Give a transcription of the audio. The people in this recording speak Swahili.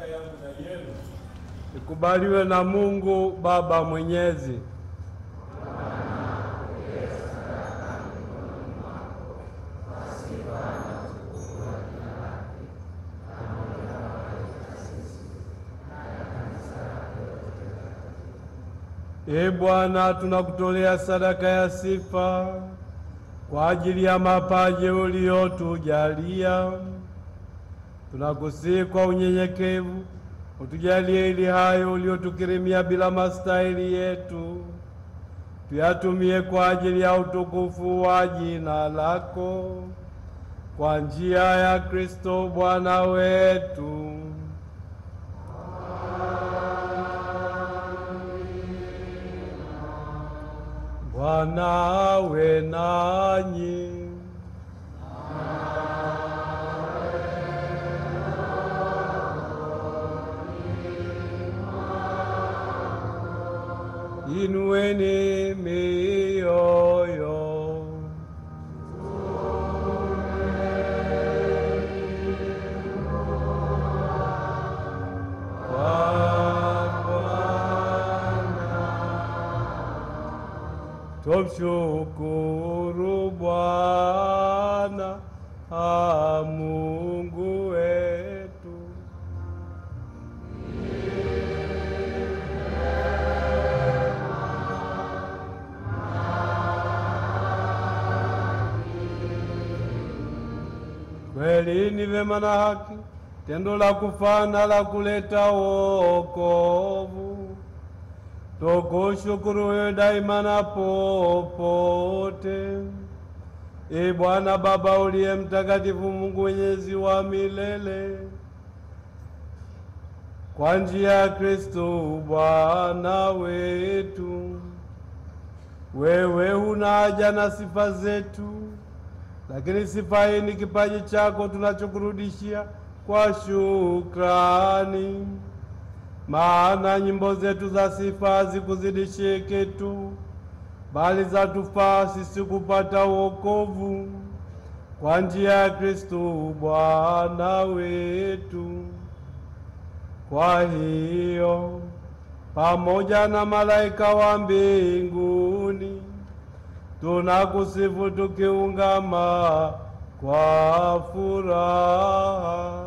sadaka yangu na yenu ikubaliwe na Mungu Baba Mwenyezi. Ee Bwana, tunakutolea sadaka ya sifa kwa ajili ya mapaji uliotujalia. Tunakusihi kwa unyenyekevu utujalie ili hayo uliotukirimia bila mastahili yetu tuyatumie kwa ajili ya utukufu wa jina lako, kwa njia ya Kristo Bwana wetu. Bwana awe nanyi. Inueni mioyo. Tumshukuru Bwana Mungu wetu. Kweli ni vema na haki, tendo la kufana la kuleta wokovu. Tukushukuru wewe daima na popote. Ee Bwana Baba uliye mtakatifu, Mungu mwenyezi wa milele, kwa njia ya Kristo Bwana wetu, wewe huna haja na sifa zetu, lakini sifa hii ni kipaji chako tunachokurudishia kwa shukrani. Maana nyimbo zetu za sifa hazikuzidishie kitu, bali zatufaa sisi kupata wokovu kwa njia ya Kristo Bwana wetu. Kwa hiyo pamoja na malaika wa mbinguni tunakusifu tukiungama kwa furaha.